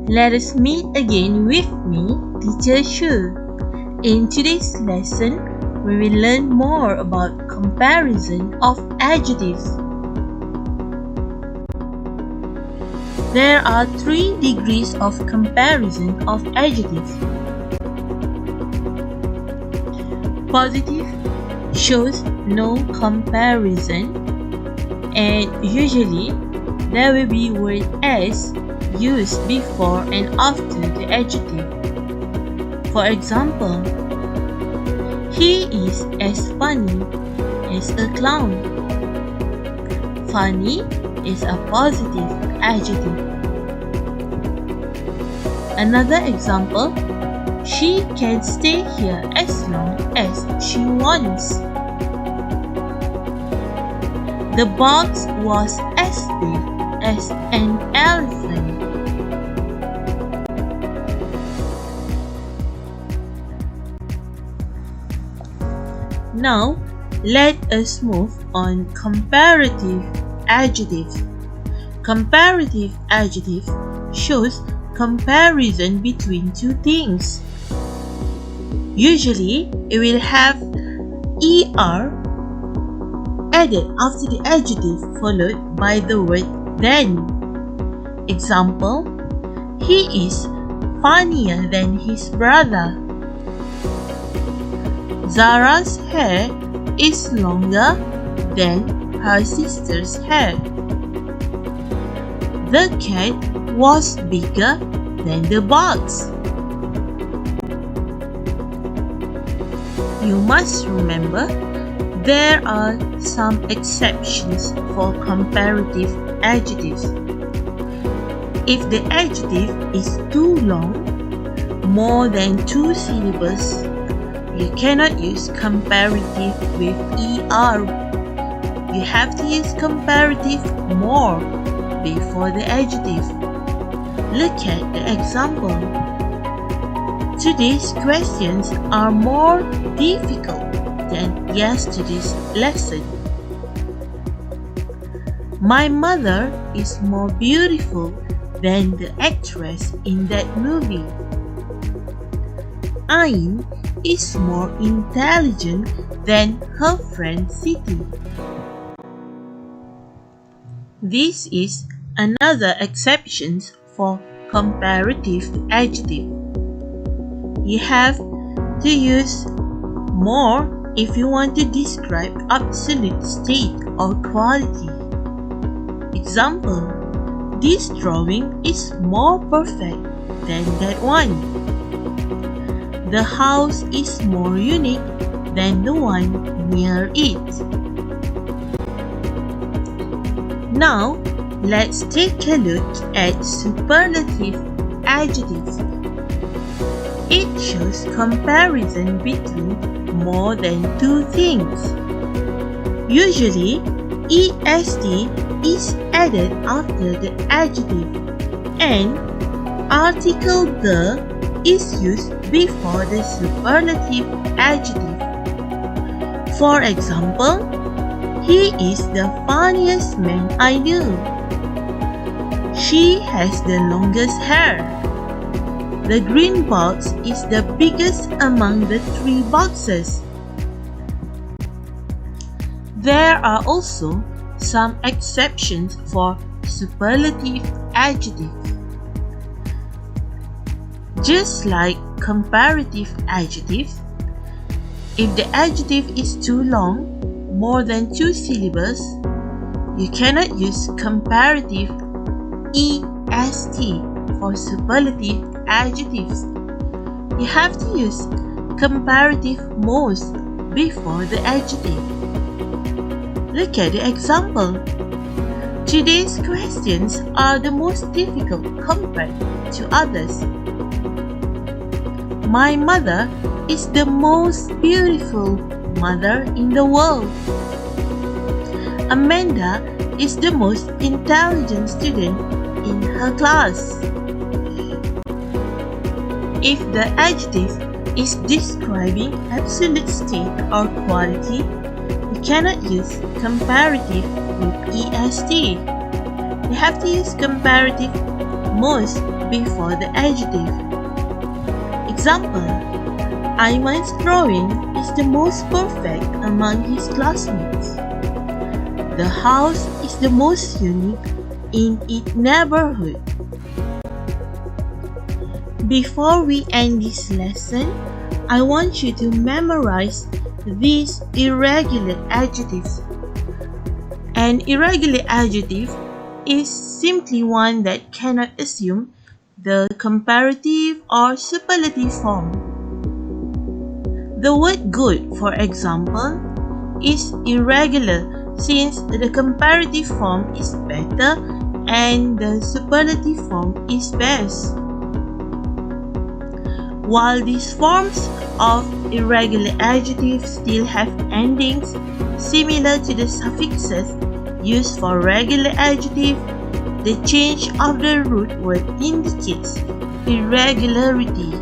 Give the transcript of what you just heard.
Let us meet again with me, Teacher Shu. In today's lesson, we will learn more about comparison of adjectives. There are 3 degrees of comparison of adjectives. Positive shows no comparison, and usually there will be word as used before and after the adjective. For example, he is as funny as a clown. Funny is a positive adjective. Another example, she can stay here as long as she wants. The box was as big as an elephant. Now, let us move on comparative adjectives. Comparative adjective shows comparison between 2 things. Usually, it will have er added after the adjective followed by the word then. Example, he is funnier than his brother. Zara's hair is longer than her sister's hair. The cat was bigger than the box. You must remember, there are some exceptions for comparative adjectives. If the adjective is too long, more than 2 syllables, you cannot use comparative with er. You have to use comparative more before the adjective. Look at the example. Today's questions are more difficult than yesterday's lesson. My mother is more beautiful than the actress in that movie. Ain is more intelligent than her friend Siti. This is another exception for comparative adjective. You have to use more if you want to describe absolute state or quality. Example, this drawing is more perfect than that one. The house is more unique than the one near it. Now, let's take a look at superlative adjectives. It shows comparison between more than 2 things. Usually, est is added after the adjective, and article the is used before the superlative adjective. For example, he is the funniest man I know. She has the longest hair. The green box is the biggest among the 3 boxes. There are also some exceptions for superlative adjectives. Just like comparative adjectives, if the adjective is too long, more than 2 syllables, you cannot use comparative est for superlative adjectives. You have to use comparative most before the adjective. Look at the example. Today's questions are the most difficult compared to others. My mother is the most beautiful mother in the world. Amanda is the most intelligent student in her class. If the adjective is describing absolute state or quality, you cannot use comparative with est. You have to use comparative most before the adjective. Example: Ayman's drawing is the most perfect among his classmates. The house is the most unique in its neighborhood. Before we end this lesson, I want you to memorize these irregular adjectives. An irregular adjective is simply one that cannot assume the comparative or superlative form. The word good, for example, is irregular since the comparative form is better and the superlative form is best. While these forms of irregular adjectives still have endings similar to the suffixes used for regular adjective, the change of the root word indicates irregularity.